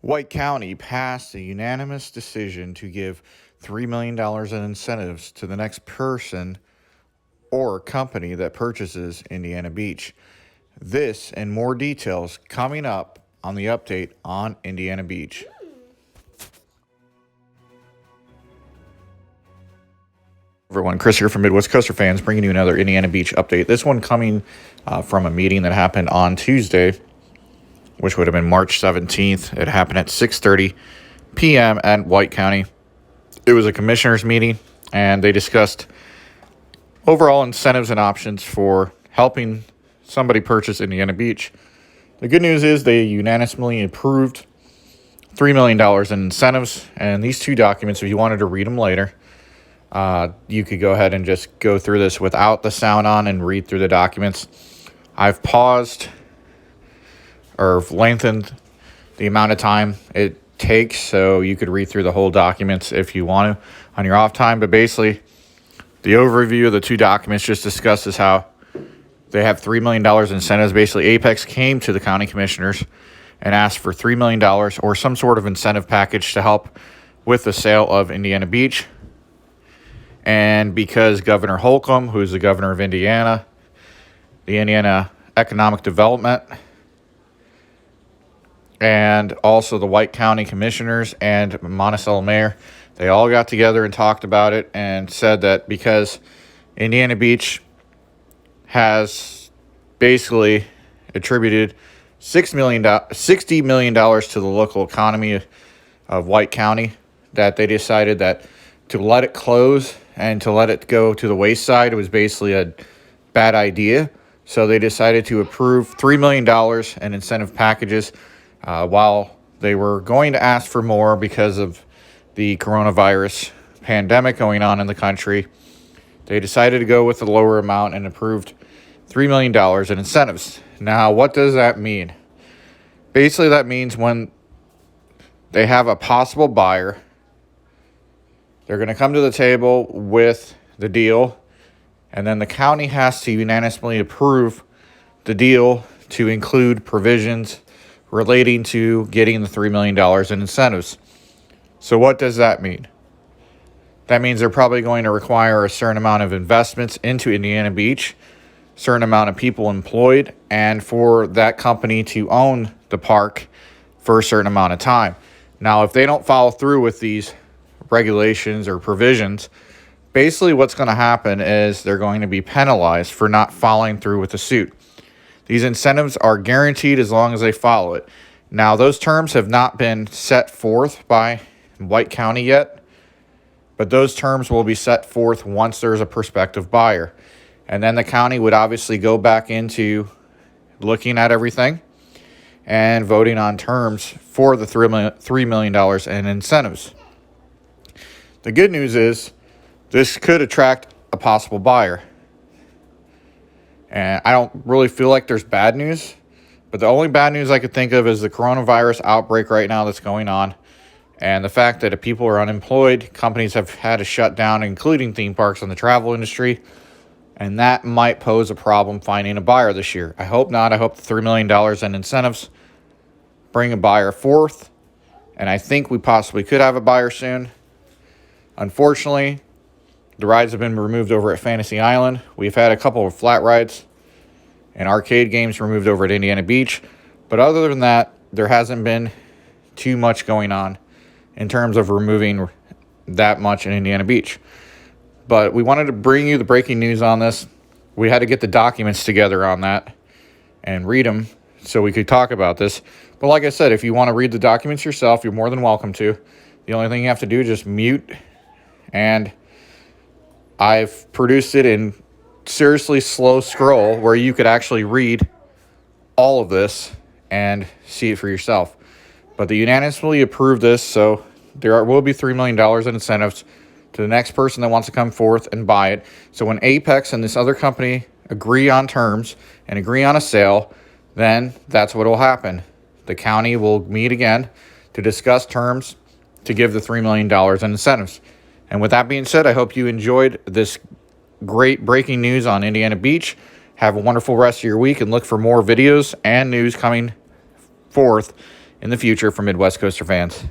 White County passed a unanimous decision to give $3 million in incentives to the next person or company that purchases Indiana Beach. This and more details coming up on the update on Indiana Beach. Everyone, Chris here from Midwest Coaster Fans, bringing you another Indiana Beach update. This one coming from a meeting that happened on Tuesday, which would have been March 17th. It happened at 6:30 p.m. at White County. It was a commissioners meeting, and they discussed overall incentives and options for helping somebody purchase Indiana Beach. The good news is they unanimously approved $3 million in incentives, and these two documents, if you wanted to read them later, you could go ahead and just go through this without the sound on and read through the documents. I've paused or lengthened the amount of time it takes so you could read through the whole documents if you want to on your off time. But basically, the overview of the two documents just discusses how they have $3 million in incentives. Basically, Apex came to the county commissioners and asked for $3 million or some sort of incentive package to help with the sale of Indiana Beach. And because Governor Holcomb, who's the governor of Indiana, the Indiana Economic Development, and also the White County Commissioners and Monticello Mayor, they all got together and talked about it and said that because Indiana Beach has basically attributed $60 million to the local economy of White County, that they decided that to let it close and to let it go to the wayside was basically a bad idea. So they decided to approve $3 million in incentive packages while they were going to ask for more because of the coronavirus pandemic going on in the country. They decided to go with the lower amount and approved $3 million in incentives. Now, what does that mean? Basically, that means when they have a possible buyer, they're going to come to the table with the deal, and then the county has to unanimously approve the deal to include provisions relating to getting the $3 million in incentives. So what does that mean? That means they're probably going to require a certain amount of investments into Indiana Beach, certain amount of people employed, and for that company to own the park for a certain amount of time. Now, if they don't follow through with these regulations or provisions, basically what's going to happen is they're going to be penalized for not following through with the suit. These incentives are guaranteed as long as they follow it. Now, those terms have not been set forth by White County yet, but those terms will be set forth once there's a prospective buyer. And then the county would obviously go back into looking at everything and voting on terms for the $3 million in incentives. The good news is this could attract a possible buyer. And I don't really feel like there's bad news, but the only bad news I could think of is the coronavirus outbreak right now that's going on, and the fact that if people are unemployed, companies have had to shut down, including theme parks and the travel industry, and that might pose a problem finding a buyer this year. I hope not. I hope the $3 million in incentives bring a buyer forth, and I think we possibly could have a buyer soon. Unfortunately, the rides have been removed over at Fantasy Island. We've had a couple of flat rides and arcade games removed over at Indiana Beach. But other than that, there hasn't been too much going on in terms of removing that much in Indiana Beach. But we wanted to bring you the breaking news on this. We had to get the documents together on that and read them so we could talk about this. But like I said, if you want to read the documents yourself, you're more than welcome to. The only thing you have to do is just mute, and I've produced it in seriously slow scroll where you could actually read all of this and see it for yourself. But they unanimously approved this, so there will be $3 million in incentives to the next person that wants to come forth and buy it. So when Apex and this other company agree on terms and agree on a sale, then that's what will happen. The county will meet again to discuss terms to give the $3 million in incentives. And with that being said, I hope you enjoyed this great breaking news on Indiana Beach. Have a wonderful rest of your week and look for more videos and news coming forth in the future for Midwest Coaster fans.